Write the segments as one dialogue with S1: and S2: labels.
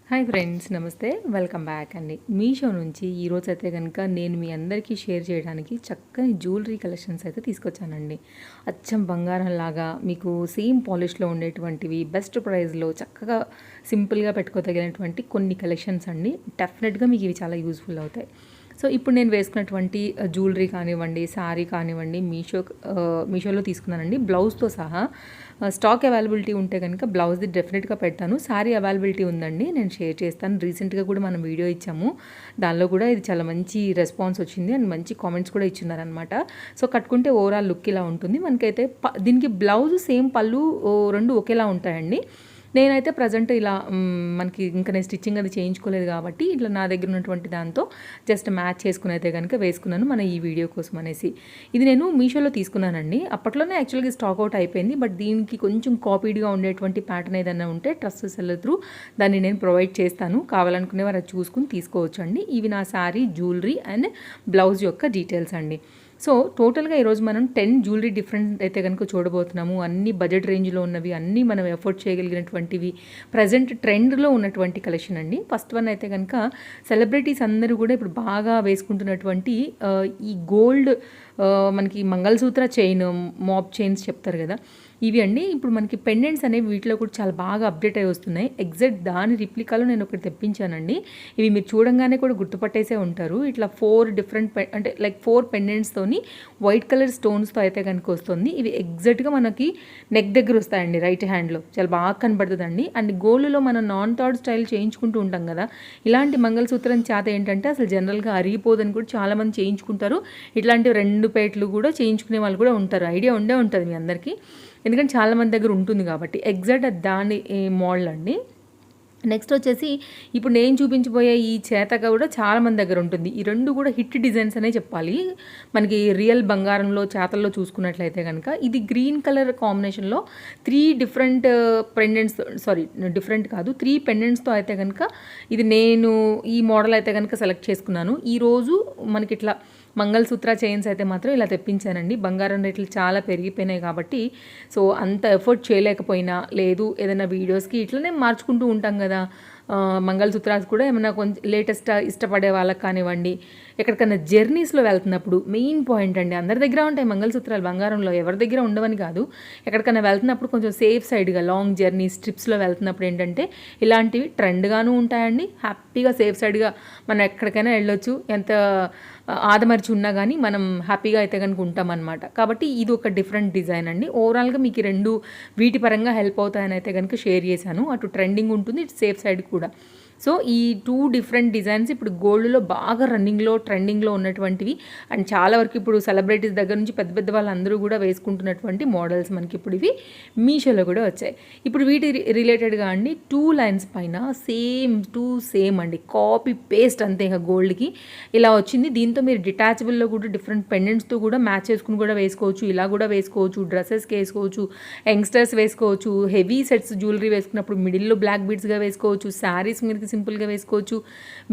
S1: Hi friends, నమస్తే. Welcome back అండి. మీషో నుంచి ఈరోజు అయితే కనుక నేను మీ అందరికీ షేర్ చేయడానికి చక్కని జ్యువెలరీ కలెక్షన్స్ అయితే తీసుకొచ్చానండి. అచ్చం బంగారంలాగా మీకు సేమ్ పాలిష్లో ఉండేటువంటివి బెస్ట్ ప్రైస్లో చక్కగా సింపుల్గా పెట్టుకోదగినటువంటి కొన్ని కలెక్షన్స్ అండి. డెఫినెట్గా మీకు ఇవి చాలా యూజ్ఫుల్ అవుతాయి. సో ఇప్పుడు నేను వేసుకున్నటువంటి జ్యువెలరీ కానివ్వండి, శారీ కానివ్వండి, మీషోలో తీసుకున్నానండి. బ్లౌజ్తో సహా స్టాక్ అవైలబిలిటీ ఉంటే కనుక బ్లౌజ్ది డెఫినెట్గా పెడతాను. శారీ అవైలబిలిటీ ఉందండి, నేను షేర్ చేస్తాను. రీసెంట్గా కూడా మనం వీడియో ఇచ్చాము, దానిలో కూడా ఇది చాలా మంచి రెస్పాన్స్ వచ్చింది అండ్ మంచి కామెంట్స్ కూడా ఇచ్చున్నారనమాట. సో కట్టుకుంటే ఓవరాల్ లుక్ ఇలా ఉంటుంది. మనకైతే దీనికి బ్లౌజ్ సేమ్ పళ్ళు రెండు ఒకేలా ఉంటాయండి. నేనైతే ప్రజెంట్ ఇలా మనకి ఇంకా నేను స్టిచ్చింగ్ అది చేయించుకోలేదు కాబట్టి ఇట్లా నా దగ్గర ఉన్నటువంటి దాంతో జస్ట్ మ్యాచ్ చేసుకుని అయితే కనుక వేసుకున్నాను మన ఈ వీడియో కోసం అనేసి. ఇది నేను మీషోలో తీసుకున్నానండి. అప్పట్లోనే యాక్చువల్గా స్టాక్ అవుట్ అయిపోయింది. బట్ దీనికి కొంచెం కాపీడ్గా ఉండేటువంటి ప్యాటర్న్ ఏదైనా ఉంటే ట్రస్ట్ సెల్లర్ త్రూ దాన్ని నేను ప్రొవైడ్ చేస్తాను. కావాలనుకునే వారు అది చూసుకుని తీసుకోవచ్చు అండి. ఇవి నా శారీ, జ్యువెలరీ అండ్ బ్లౌజ్ యొక్క డీటెయిల్స్ అండి. సో టోటల్గా ఈరోజు మనం 10 జ్యువెలరీ డిఫరెంట్ అయితే కనుక చూడబోతున్నాము. అన్ని బడ్జెట్ రేంజ్లో ఉన్నవి, అన్నీ మనం ఎఫోర్డ్ చేయగలిగినటువంటివి, ప్రజెంట్ ట్రెండ్లో ఉన్నటువంటి కలెక్షన్ అండి. ఫస్ట్ వన్ అయితే కనుక సెలబ్రిటీస్ అందరూ కూడా ఇప్పుడు బాగా వేసుకుంటున్నటువంటి ఈ గోల్డ్ మనకి మంగళసూత్ర చైన్, మాప్ చైన్స్ చెప్తారు కదా, ఇవి అండి. ఇప్పుడు మనకి పెండెంట్స్ అనేవి వీటిలో కూడా చాలా బాగా అప్డేట్ అయి వస్తున్నాయి. ఎగ్జాక్ట్ దాని రిప్లికాలో నేను ఒకటి తెప్పించానండి. ఇవి మీరు చూడంగానే కూడా గుర్తుపట్టేసే ఉంటారు. ఇట్లా 4 డిఫరెంట్ అంటే లైక్ 4 పెండెంట్స్తోని వైట్ కలర్ స్టోన్స్తో అయితే కనుక వస్తుంది. ఇవి ఎగ్జాక్ట్గా మనకి నెక్ దగ్గర వస్తాయండి, రైట్ హ్యాండ్లో చాలా బాగా కనబడుతుందండి. అండ్ గోల్డ్లో మనం నాన్ థాడ్ స్టైల్ చేయించుకుంటూ ఉంటాం కదా, ఇలాంటి మంగళసూత్రం చేత ఏంటంటే అసలు జనరల్గా అరిగిపోదని కూడా చాలామంది చేయించుకుంటారు. ఇట్లాంటి 2 పేట్లు కూడా చేయించుకునే వాళ్ళు కూడా ఉంటారు. ఐడియా ఉండే ఉంటుంది మీ అందరికీ, ఎందుకంటే చాలామంది దగ్గర ఉంటుంది కాబట్టి. ఎగ్జాక్ట్ దాని మోడల్ అండి. నెక్స్ట్ వచ్చేసి ఇప్పుడు నేను చూపించబోయే ఈ చేతక కూడా చాలామంది దగ్గర ఉంటుంది. ఈ రెండు కూడా హిట్ డిజైన్స్ అనే చెప్పాలి. మనకి రియల్ బంగారంలో చేతల్లో చూసుకున్నట్లయితే కనుక ఇది గ్రీన్ కలర్ కాంబినేషన్లో 3 డిఫరెంట్ పెండెంట్స్, సారీ డిఫరెంట్ కాదు, 3 పెండెంట్స్తో అయితే కనుక ఇది నేను ఈ మోడల్ అయితే కనుక సెలెక్ట్ చేసుకున్నాను. ఈరోజు మనకి ఇట్లా మంగళసూత్ర చైన్స్ అయితే మాత్రం ఇలా తెప్పించానండి. బంగారం రేట్లు చాలా పెరిగిపోయినాయి కాబట్టి సో అంత ఎఫర్ట్ చేయలేకపోయినా, లేదు ఏదైనా వీడియోస్కి ఇట్లనే మార్చుకుంటూ ఉంటాం కదా, మంగళసూత్రాలు కూడా ఏమైనా కొంచెం లేటెస్ట్ ఇష్టపడే వాళ్ళకి కానివ్వండి, ఎక్కడికైనా జర్నీస్లో వెళ్తున్నప్పుడు మెయిన్ పాయింట్ అండి. అందరి దగ్గర ఉంటాయి మంగళసూత్రాలు బంగారంలో, ఎవరి దగ్గర ఉండవని కాదు. ఎక్కడికైనా వెళ్తున్నప్పుడు కొంచెం సేఫ్ సైడ్గా లాంగ్ జర్నీస్, ట్రిప్స్లో వెళ్తున్నప్పుడు ఏంటంటే ఇలాంటివి ట్రెండ్గాను ఉంటాయండి. హ్యాపీగా సేఫ్ సైడ్గా మనం ఎక్కడికైనా వెళ్ళొచ్చు. ఎంత ఆదమర్చి ఉన్నా కానీ మనం హ్యాపీగా అయితే కనుక ఉంటామన్నమాట. కాబట్టి ఇది ఒక డిఫరెంట్ డిజైన్ అండి. ఓవరాల్గా మీకు ఈ రెండు వీటి పరంగా హెల్ప్ అవుతాయని అయితే కనుక షేర్ చేశాను. అటు ట్రెండింగ్ ఉంటుంది, ఇటు సేఫ్ సైడ్ కూడా. సో ఈ 2 డిఫరెంట్ డిజైన్స్ ఇప్పుడు గోల్డ్లో బాగా రన్నింగ్లో ట్రెండింగ్లో ఉన్నటువంటివి అండ్ చాలా వరకు ఇప్పుడు సెలబ్రిటీస్ దగ్గర నుంచి పెద్ద పెద్ద వాళ్ళందరూ కూడా వేసుకుంటున్నటువంటి మోడల్స్ మనకి ఇప్పుడు ఇవి మీషోలో కూడా వచ్చాయి. ఇప్పుడు వీటి రిలేటెడ్గా అండి 2 లైన్స్ పైన సేమ్ అండి, కాపీ పేస్ట్ అంతే. ఇక గోల్డ్కి ఇలా వచ్చింది. దీంతో మీరు డిటాచబుల్లో కూడా డిఫరెంట్ పెండెంట్స్తో కూడా మ్యాచ్ చేసుకుని కూడా వేసుకోవచ్చు, ఇలా కూడా వేసుకోవచ్చు, డ్రెస్సెస్కి వేసుకోవచ్చు, యంగ్స్టర్స్ వేసుకోవచ్చు, హెవీ సెట్స్ జ్యువెలరీ వేసుకున్నప్పుడు మిడిల్లో బ్లాక్ బీడ్స్గా వేసుకోవచ్చు, శారీస్ మీదకి సింపుల్గా వేసుకోవచ్చు,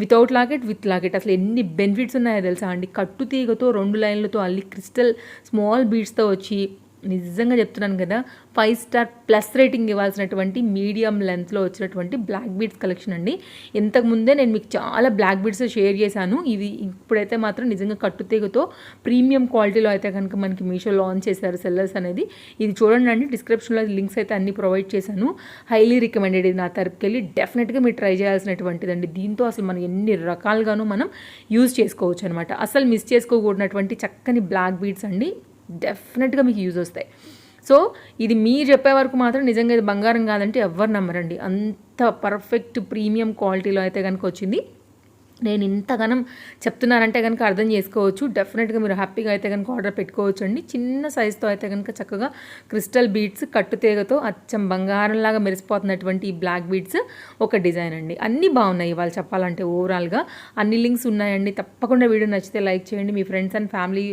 S1: వితౌట్ లాకెట్, విత్ లాకెట్. అసలు ఎన్ని బెనిఫిట్స్ ఉన్నాయో తెలుసా అండి. కట్టు తీగతో 2 లైన్లతో అల్లి క్రిస్టల్ స్మాల్ బీడ్స్తో వచ్చి నిజంగా చెప్తున్నాను కదా, 5 స్టార్ ప్లస్ రేటింగ్ ఇవ్వాల్సినటువంటి మీడియం లెంత్లో వచ్చినటువంటి బ్లాక్ బీడ్స్ కలెక్షన్ అండి. ఇంతకుముందే నేను మీకు చాలా బ్లాక్ బీడ్స్ షేర్ చేశాను. ఇది ఇప్పుడైతే మాత్రం నిజంగా కట్టుతీగతో ప్రీమియం క్వాలిటీలో అయితే కనుక మనకి మీషో లాంచ్ చేశారు సెల్లర్స్ అనేది. ఇది చూడండి అండి, డిస్క్రిప్షన్లో లింక్స్ అయితే అన్ని ప్రొవైడ్ చేశాను. Highly recommended. ఇది నా తరపుకి వెళ్ళి డెఫినెట్గా మీరు ట్రై చేయాల్సినటువంటిదండి. దీంతో అసలు మనం ఎన్ని రకాలుగానూ మనం యూజ్ చేసుకోవచ్చు అనమాట. అసలు మిస్ చేసుకోకూడనటువంటి చక్కని బ్లాక్ బీడ్స్ అండి. డెఫినెట్గా మీకు యూజ్ వస్తాయి. సో ఇది మీరు చెప్పే వరకు మాత్రం నిజంగా ఇది బంగారం కాదంటే ఎవ్వరు నమ్మరండి. అంత పర్ఫెక్ట్ ప్రీమియం క్వాలిటీలో అయితే కనుక వచ్చింది. నేను ఇంతగానం చెప్తున్నానంటే కనుక అర్థం చేసుకోవచ్చు. డెఫినెట్గా మీరు హ్యాపీగా అయితే కనుక ఆర్డర్ పెట్టుకోవచ్చు అండి. చిన్న సైజుతో అయితే కనుక చక్కగా క్రిస్టల్ బీడ్స్ కట్టుతీగతో అచ్చం బంగారంలాగా మెరిసిపోతున్నటువంటి ఈ బ్లాక్ బీడ్స్ ఒక డిజైన్ అండి. అన్నీ బాగున్నాయి ఇవాళ చెప్పాలంటే. ఓవరాల్గా అన్ని లింక్స్ ఉన్నాయండి. తప్పకుండా వీడియో నచ్చితే లైక్ చేయండి. మీ ఫ్రెండ్స్ అండ్ ఫ్యామిలీ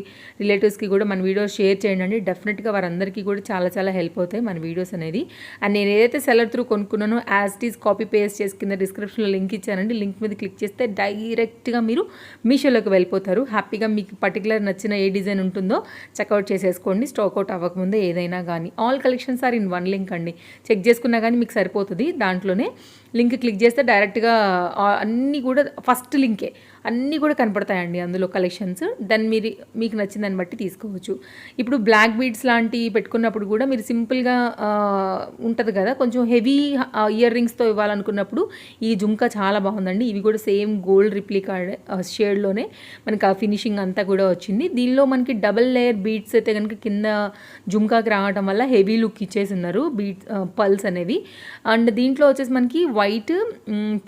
S1: రిలేటివ్స్కి కూడా మన వీడియో షేర్ చేయండి అండి. డెఫినెట్గా వారందరికీ కూడా చాలా చాలా హెల్ప్ అవుతాయి మన వీడియోస్ అనేది. అండ్ నేను ఏదైతే సెల్లర్ త్రూ కొనుక్కున్నానో as it is copy paste చేసి కింద డిస్క్రిప్షన్లో లింక్ ఇచ్చానండి. లింక్ మీద క్లిక్ చేస్తే డైరెక్ట్గా మీరు మీషోలోకి వెళ్ళిపోతారు. హ్యాపీగా మీకు పర్టికులర్ నచ్చిన ఏ డిజైన్ ఉంటుందో చెక్అవుట్ చేసేసుకోండి, స్టాక్అవుట్ అవ్వకముందే ఏదైనా కానీ. All collections are in one link అండి, చెక్ చేసుకున్నా కానీ మీకు సరిపోతుంది. దాంట్లోనే లింక్ క్లిక్ చేస్తే డైరెక్ట్గా అన్నీ కూడా ఫస్ట్ లింకే అన్నీ కూడా కనపడతాయండి అందులో కలెక్షన్స్. దాన్ని మీకు నచ్చిన దాన్ని బట్టి తీసుకోవచ్చు. ఇప్పుడు బ్లాక్ బీడ్స్ లాంటివి పెట్టుకున్నప్పుడు కూడా మీరు సింపుల్గా ఉంటుంది కదా, కొంచెం హెవీ ఇయర్ రింగ్స్తో ఇవ్వాలనుకున్నప్పుడు ఈ జుంకా చాలా బాగుందండి. ఇవి కూడా సేమ్ గోల్డ్ రిప్లికా షేడ్లోనే మనకి ఆ ఫినిషింగ్ అంతా కూడా వచ్చింది. దీనిలో మనకి డబల్ లేయర్ బీడ్స్ అయితే కనుక కింద జుంకాకి రావడం వల్ల హెవీ లుక్ ఇచ్చేసి ఉన్నారు బీడ్స్ పల్స్ అనేవి. అండ్ దీంట్లో వచ్చేసి మనకి white,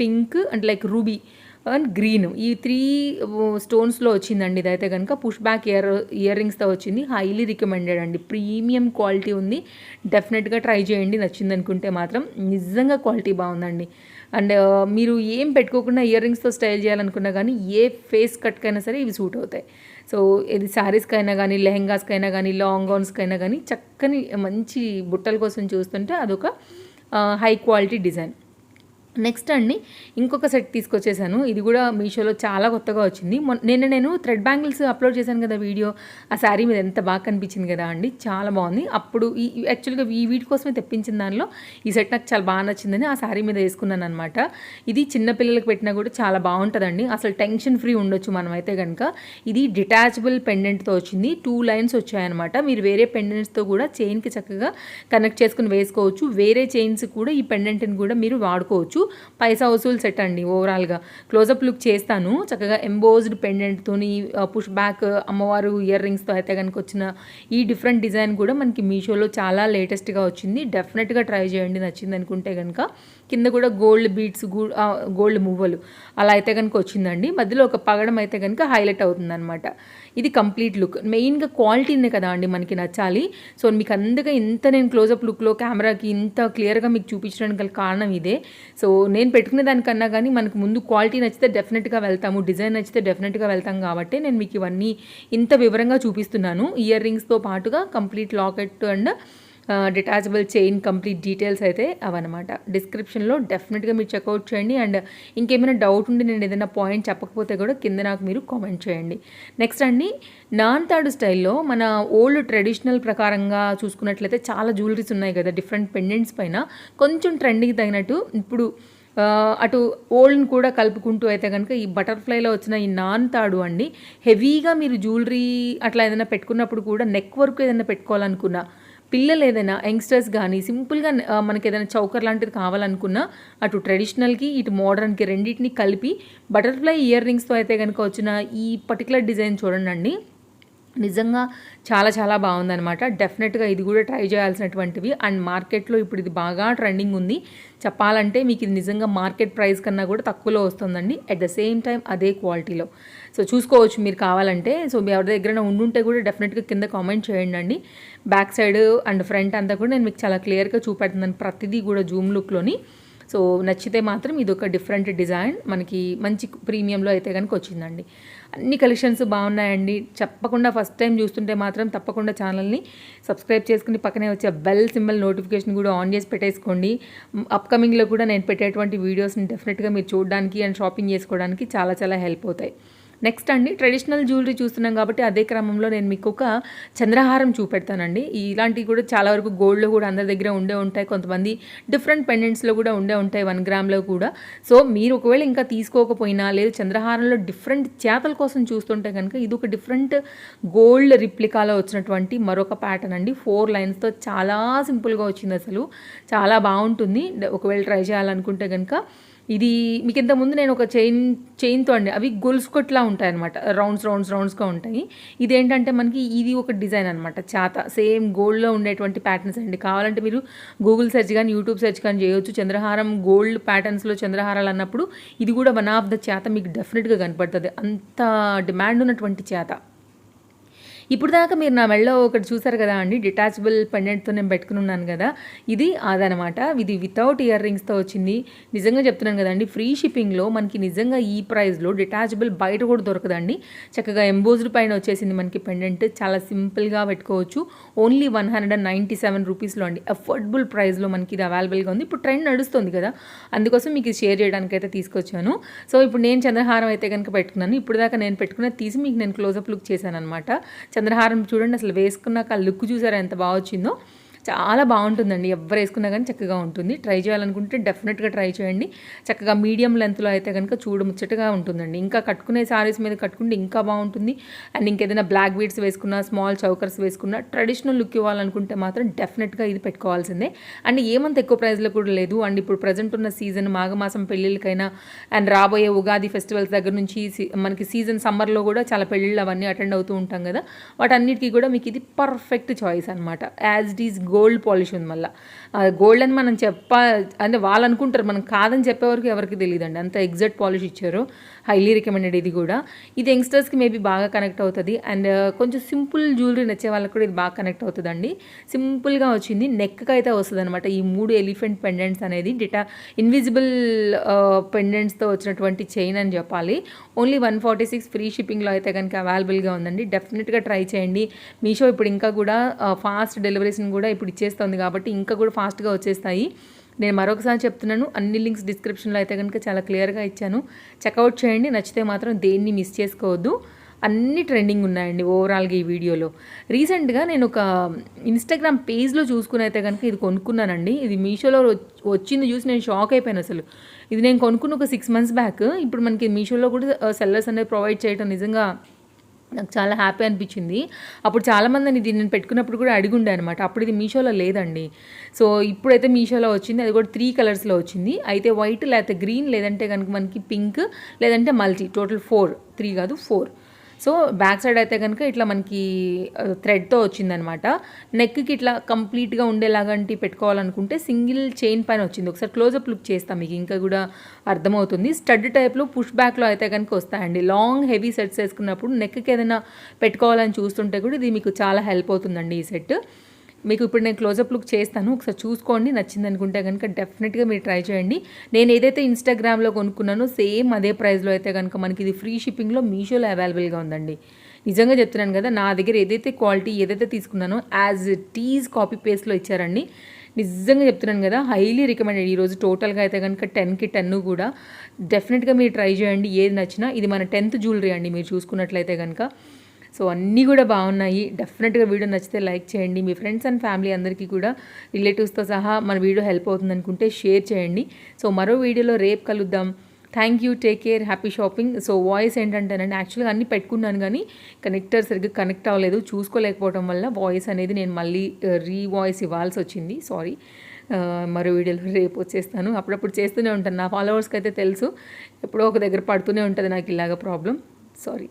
S1: pink and like ruby and green, ఈ 3 స్టోన్స్లో వచ్చిందండి. ఇదైతే కనుక పుష్ బ్యాక్ ఇయర్ రింగ్స్తో వచ్చింది. హైలీ రికమెండెడ్ అండి, ప్రీమియం క్వాలిటీ ఉంది. డెఫినెట్గా ట్రై చేయండి, నచ్చింది అనుకుంటే మాత్రం. నిజంగా క్వాలిటీ బాగుందండి. అండ్ మీరు ఏం పెట్టుకోకుండా ఇయర్ రింగ్స్తో స్టైల్ చేయాలనుకున్నా కానీ ఏ ఫేస్ కట్కైనా సరే ఇవి సూట్ అవుతాయి. సో ఇది శారీస్కైనా కానీ, లెహెంగాస్కైనా కానీ, లాంగ్ గౌన్స్కైనా కానీ చక్కని మంచి బుట్టల కోసం చూస్తుంటే అదొక హై క్వాలిటీ డిజైన్. నెక్స్ట్ అండి ఇంకొక సెట్ తీసుకొచ్చేసాను. ఇది కూడా మీషోలో చాలా కొత్తగా వచ్చింది. నేను థ్రెడ్ బ్యాంగిల్స్ అప్లోడ్ చేశాను కదా వీడియో, ఆ శారీ మీద ఎంత బాగా కనిపించింది కదా అండి, చాలా బాగుంది. అప్పుడు యాక్చువల్గా ఈ వీటి కోసమే తెప్పించిన దానిలో ఈ సెట్ నాకు చాలా బాగా నచ్చిందని ఆ శారీ మీద వేసుకున్నాను అనమాట. ఇది చిన్నపిల్లలకు పెట్టినా కూడా చాలా బాగుంటుందండి, అసలు టెన్షన్ ఫ్రీ ఉండొచ్చు మనమైతే కనుక. ఇది డిటాచబుల్ పెండెంట్తో వచ్చింది, 2 లైన్స్ వచ్చాయన్నమాట. మీరు వేరే పెండెంట్స్తో కూడా చైన్కి చక్కగా కనెక్ట్ చేసుకుని వేసుకోవచ్చు. వేరే చైన్స్ కూడా ఈ పెండెంట్ని కూడా మీరు వాడుకోవచ్చు. పైసా వసూలు సెట్ అండి. ఓవరాల్గా క్లోజప్ లుక్ చేస్తాను. చక్కగా ఎంబోజ్డ్ పెండెంట్తోని పుష్ బ్యాక్ అమ్మవారు ఇయర్ రింగ్స్తో అయితే కనుక వచ్చిన ఈ డిఫరెంట్ డిజైన్ కూడా మనకి మీషోలో చాలా లేటెస్ట్గా వచ్చింది. డెఫినెట్గా ట్రై చేయండి నచ్చింది అనుకుంటే కనుక. కింద కూడా గోల్డ్ బీడ్స్, గోల్డ్ మువ్వలు అలా అయితే కనుక వచ్చిందండి. మధ్యలో ఒక పగడం అయితే కనుక హైలైట్ అవుతుంది అనమాట. ఇది కంప్లీట్ లుక్. మెయిన్గా క్వాలిటీనే కదా అండి మనకి నచ్చాలి. సో మీకు అందుకే ఇంత నేను క్లోజప్ లుక్లో కెమెరాకి ఇంత క్లియర్గా మీకు చూపించడానికి గల కారణం ఇదే. సో నేను పెట్టుకునే దానికన్నా కానీ మనకు ముందు క్వాలిటీ నచ్చితే డెఫినెట్గా వెళ్తాము, డిజైన్ నచ్చితే డెఫినెట్గా వెళ్తాం కాబట్టి నేను మీకు ఇవన్నీ ఇంత వివరంగా చూపిస్తున్నాను. ఇయర్ రింగ్స్తో పాటుగా complete locket and detachable chain complete details అయితే అవన్నమాట. డిస్క్రిప్షన్లో డెఫినెట్గా మీరు చెక్అవుట్ చేయండి. అండ్ ఇంకేమైనా డౌట్ ఉండి నేను ఏదైనా పాయింట్ చెప్పకపోతే కూడా కింద నాకు మీరు కామెంట్ చేయండి. నెక్స్ట్ అండి నాన్తాడు స్టైల్లో మన ఓల్డ్ ట్రెడిషనల్ ప్రకారంగా చూసుకున్నట్లయితే చాలా జ్యువెలరీస్ ఉన్నాయి కదా డిఫరెంట్ పెండెంట్స్ పైన. కొంచెం ట్రెండింగ్కి తగినట్టు ఇప్పుడు అటు ఓల్డ్ని కూడా కలుపుకుంటూ అయితే కనుక ఈ బటర్ఫ్లైలో వచ్చిన ఈ నాన్ తాడు అండి, హెవీగా మీరు జ్యువెలరీ అట్లా ఏదైనా పెట్టుకున్నప్పుడు కూడా నెక్ వరకు ఏదైనా పెట్టుకోవాలనుకున్నా, పిల్లలు ఏదైనా యంగ్స్టర్స్ కానీ సింపుల్గా మనకి ఏదైనా చౌకర్ లాంటిది కావాలనుకున్నా అటు ట్రెడిషనల్కి ఇటు మోడర్న్కి రెండింటిని కలిపి బటర్ఫ్లై ఇయర్ రింగ్స్తో అయితే కనుక వచ్చిన ఈ పర్టికులర్ డిజైన్ చూడండి, నిజంగా చాలా చాలా బాగుందనమాట. డెఫినెట్గా ఇది కూడా ట్రై చేయాల్సినటువంటివి. అండ్ మార్కెట్లో ఇప్పుడు ఇది బాగా ట్రెండింగ్ ఉంది. చెప్పాలంటే మీకు ఇది నిజంగా మార్కెట్ ప్రైస్ కన్నా కూడా తక్కువలో వస్తుందండి. అట్ ద సేమ్ టైం అదే క్వాలిటీలో. సో చూసుకోవచ్చు మీరు కావాలంటే. సో మీ ఎవరి దగ్గర ఉండుంటే కూడా డెఫినెట్గా కింద కామెంట్ చేయండి. బ్యాక్ సైడ్ అండ్ ఫ్రంట్ అంతా కూడా నేను మీకు చాలా క్లియర్గా చూపెడుతున్నాను ప్రతిదీ కూడా జూమ్ లుక్లోని. సో నచ్చితే మాత్రం ఇది ఒక డిఫరెంట్ డిజైన్ మనకి మంచి ప్రీమియంలో అయితే కనుక వచ్చిందండి. అన్ని కలెక్షన్స్ బాగున్నాయండి. తప్పకుండా ఫస్ట్ టైం చూస్తుంటే మాత్రం తప్పకుండా ఛానల్ని సబ్స్క్రైబ్ చేసుకుని పక్కనే వచ్చే బెల్ సింబల్ నోటిఫికేషన్ కూడా ఆన్ చేసి పెట్టేసుకోండి. అప్కమింగ్లో కూడా నేను పెట్టేటువంటి వీడియోస్ని డెఫినెట్గా మీరు చూడడానికి అండ్ షాపింగ్ చేసుకోవడానికి చాలా చాలా హెల్ప్ అవుతాయి. నెక్స్ట్ అండి ట్రెడిషనల్ జ్యువెలరీ చూస్తున్నాం కాబట్టి అదే క్రమంలో నేను మీకు ఒక చంద్రహారం చూపెడతానండి. ఇలాంటివి కూడా చాలా వరకు గోల్డ్లో కూడా అందరి దగ్గర ఉండే ఉంటాయి, కొంతమంది డిఫరెంట్ పెండెంట్స్లో కూడా ఉండే ఉంటాయి 1 గ్రామ్లో కూడా. సో మీరు ఒకవేళ ఇంకా తీసుకోకపోయినా లేదు చంద్రహారంలో డిఫరెంట్ చేతల కోసం చూస్తుంటే కనుక ఇది ఒక డిఫరెంట్ గోల్డ్ రిప్లికాలో వచ్చినటువంటి మరొక ప్యాటర్న్ అండి. 4 లైన్స్తో చాలా సింపుల్గా వచ్చింది, అసలు చాలా బాగుంటుంది. ఒకవేళ ట్రై చేయాలనుకుంటే కనుక ఇది మీకు ఇంతకుముందు నేను ఒక చైన్తో అండి, అవి గొలుసుకొట్లా ఉంటాయి అనమాట, రౌండ్స్గా ఉంటాయి. ఇదేంటంటే మనకి ఇది ఒక డిజైన్ అనమాట, చేత సేమ్ గోల్డ్లో ఉండేటువంటి ప్యాటర్న్స్ అండి. కావాలంటే మీరు గూగుల్ సెర్చ్ కానీ యూట్యూబ్ సెర్చ్ కానీ చేయొచ్చు. చంద్రహారం గోల్డ్ ప్యాటర్న్స్లో చంద్రహారాలు అన్నప్పుడు ఇది కూడా వన్ ఆఫ్ ద చేత మీకు డెఫినెట్గా కనపడుతుంది. అంత డిమాండ్ ఉన్నటువంటి చేత. ఇప్పుడు దాకా మీరు నా మెడలో ఒకటి చూసారు కదా అండి, డిటాచబుల్ పెండెంట్తో నేను పెట్టుకుని ఉన్నాను కదా, ఇది అదనమాట. ఇది వితౌట్ ఇయర్ రింగ్స్తో వచ్చింది. నిజంగా చెప్తున్నాను కదండి, ఫ్రీ షిప్పింగ్లో మనకి నిజంగా ఈ ప్రైస్లో డిటాచబుల్ బయట కూడా దొరకదండి. చక్కగా ఎంబోజ్డ్ పైన వచ్చేసింది మనకి పెండెంట్, చాలా సింపుల్గా పెట్టుకోవచ్చు. ఓన్లీ 197 రూపీస్లో అండి, అఫోర్డబుల్ ప్రైస్లో మనకి ఇది అవైలబుల్గా ఉంది. ఇప్పుడు ట్రెండ్ నడుస్తుంది కదా, అందుకోసం మీకు షేర్ చేయడానికి అయితే తీసుకొచ్చాను. సో ఇప్పుడు నేను చంద్రహారం అయితే కనుక పెట్టుకున్నాను. ఇప్పుడు దాకా నేను పెట్టుకున్నది తీసి మీకు నేను క్లోజప్ లుక్ చేశాను అనమాట. చంద్రహారం చూడండి, అసలు వేసుకున్నాక ఆ లుక్ చూసారా ఎంత బాగా వచ్చిందో. చాలా బాగుంటుందండి, ఎవరు వేసుకున్నా కానీ చక్కగా ఉంటుంది. ట్రై చేయాలనుకుంటే డెఫినెట్గా ట్రై చేయండి. చక్కగా మీడియం లెంత్లో అయితే కనుక చూడముచ్చటగా ఉంటుందండి. ఇంకా కట్టుకునే సారీస్ మీద కట్టుకుంటే ఇంకా బాగుంటుంది. అండ్ ఇంకేదైనా బ్లాక్ బీడ్స్ వేసుకున్నా, స్మాల్ చౌకర్స్ వేసుకున్నా, ట్రెడిషనల్ లుక్ ఇవ్వాలనుకుంటే మాత్రం డెఫినెట్గా ఇది పెట్టుకోవాల్సిందే. అండ్ ఏమంత ఎక్కువ ప్రైస్లో కూడా లేదు. అండ్ ఇప్పుడు ప్రజెంట్ ఉన్న సీజన్ మాఘమాసం పెళ్ళిళ్ళకైనా అండ్ రాబోయే ఉగాది ఫెస్టివల్స్ దగ్గర నుంచి మనకి సీజన్ సమ్మర్లో కూడా చాలా పెళ్ళిళ్ళు అవన్నీ అటెండ్ అవుతూ ఉంటాం కదా, వాటన్నిటికీ కూడా మీకు ఇది పర్ఫెక్ట్ చాయిస్ అనమాట. As it is gold polish ఉంది. మళ్ళీ గోల్డ్ అని మనం అంటే వాళ్ళు అనుకుంటారు, మనం కాదని చెప్పేవరకు ఎవరికి తెలియదండి, అంత ఎగ్జాక్ట్ పాలిష్ ఇచ్చారు. హైలీ రికమెండెడ్ ఇది కూడా. ఇది యంగ్స్టర్స్కి మేబీ బాగా కనెక్ట్ అవుతుంది. అండ్ కొంచెం సింపుల్ జ్యువెలరీ నచ్చే వాళ్ళకి కూడా ఇది బాగా కనెక్ట్ అవుతుందండి. సింపుల్గా వచ్చింది, నెక్కి అయితే వస్తుంది అనమాట ఈ 3 ఎలిఫెంట్ పెండెంట్స్ అనేది. ఇన్విజిబుల్ పెండెంట్స్తో వచ్చినటువంటి చైన్ అని చెప్పాలి. ఓన్లీ 146 ఫ్రీ షిప్పింగ్లో అయితే కనుక అవైలబుల్గా ఉందండి. డెఫినెట్గా ట్రై చేయండి. మీషో ఇప్పుడు ఇంకా కూడా ఫాస్ట్ డెలివరీస్ని కూడా ఇప్పుడు ఇచ్చేస్తుంది కాబట్టి ఇంకా కూడా ఫాస్ట్గా వచ్చేస్తాయి. నేను మరొకసారి చెప్తున్నాను, అన్ని లింక్స్ డిస్క్రిప్షన్లో అయితే కనుక చాలా క్లియర్గా ఇచ్చాను. చెక్అవుట్ చేయండి. నచ్చితే మాత్రం దేన్ని మిస్ చేసుకోవద్దు. అన్ని ట్రెండింగ్ ఉన్నాయండి ఓవరాల్గా ఈ వీడియోలో. రీసెంట్గా నేను ఒక ఇన్స్టాగ్రామ్ పేజ్లో చూసుకుని అయితే కనుక ఇది కొనుక్కున్నానండి. ఇది మీషోలో వచ్చింది చూసి నేను షాక్ అయిపోయాను అసలు. ఇది నేను కొనుక్కున్న ఒక 6 months బ్యాక్. ఇప్పుడు మనకి మీషోలో కూడా సెల్లర్స్ అనేది ప్రొవైడ్ చేయడం నిజంగా నాకు చాలా హ్యాపీ అనిపించింది. అప్పుడు చాలామంది ఇది నేను పెట్టుకున్నప్పుడు కూడా అడిగుండే అనమాట. అప్పుడు ఇది మీషోలో లేదండి. సో ఇప్పుడైతే మీషోలో వచ్చింది. అది కూడా 3 కలర్స్లో వచ్చింది. అయితే వైట్, లేకపోతే గ్రీన్, లేదంటే కనుక మనకి పింక్, లేదంటే మల్టీ, టోటల్ 4, 3 కాదు 4. సో బ్యాక్ సైడ్ అయితే కనుక ఇట్లా మనకి థ్రెడ్తో వచ్చిందనమాట. నెక్కి ఇట్లా కంప్లీట్గా ఉండేలాగంటి పెట్టుకోవాలనుకుంటే సింగిల్ చైన్ పైన వచ్చింది. ఒకసారి క్లోజప్ లుక్ చేస్తాం, మీకు ఇంకా కూడా అర్థమవుతుంది. స్టడ్ టైప్లో పుష్ బ్యాక్లో అయితే కనుక వస్తాయండి. లాంగ్ హెవీ సెట్స్ వేసుకున్నప్పుడు నెక్కి ఏదైనా పెట్టుకోవాలని చూస్తుంటే కూడా ఇది మీకు చాలా హెల్ప్ అవుతుందండి ఈ సెట్. మీకు ఇప్పుడు నేను క్లోజప్ లుక్ చేస్తాను, ఒకసారి చూసుకోండి. నచ్చింది అనుకుంటే కనుక డెఫినెట్గా మీరు ట్రై చేయండి. నేను ఏదైతే ఇన్స్టాగ్రామ్లో కొనుక్కున్నానో సేమ్ అదే ప్రైస్లో అయితే కనుక మనకి ఇది ఫ్రీ షిప్పింగ్లో మీషోలో అవైలబుల్గా ఉందండి. నిజంగా చెప్తున్నాను కదా, నా దగ్గర ఏదైతే క్వాలిటీ ఏదైతే తీసుకున్నానో యాజ్ ఇట్ ఈజ్ కాపీ పేస్ట్లో ఇచ్చారండి. నిజంగా చెప్తున్నాను కదా, హైలీ రికమెండెడ్. ఈరోజు టోటల్గా అయితే కనుక 10కి 10 కూడా డెఫినెట్గా మీరు ట్రై చేయండి. ఏది నచ్చినా. ఇది మన 10th జ్యువెలరీ అండి మీరు చూసుకున్నట్లయితే కనుక. సో అన్నీ కూడా బాగున్నాయి. డెఫినెట్గా వీడియో నచ్చితే లైక్ చేయండి. మీ ఫ్రెండ్స్ అండ్ ఫ్యామిలీ అందరికీ కూడా, రిలేటివ్స్తో సహా మన వీడియో హెల్ప్ అవుతుంది అనుకుంటే షేర్ చేయండి. సో మరో వీడియోలో రేపు కలుద్దాం. Thank you, take care, happy shopping. So voice ఏంటంటేనండి, యాక్చువల్గా అన్నీ పెట్టుకున్నాను కానీ కనెక్టర్ సరిగ్గా కనెక్ట్ అవ్వలేదు, చూసుకోలేకపోవడం వల్ల వాయిస్ అనేది నేను మళ్ళీ రీవాయిస్ ఇవ్వాల్సి వచ్చింది. సారీ. మరో వీడియోలో రేపు వచ్చేస్తాను. అప్పుడప్పుడు చేస్తూనే ఉంటాను. నా ఫాలోవర్స్కి అయితే తెలుసు, ఎప్పుడో ఒక దగ్గర పడుతూనే ఉంటుంది నాకు ఇలాగ ప్రాబ్లం. సారీ.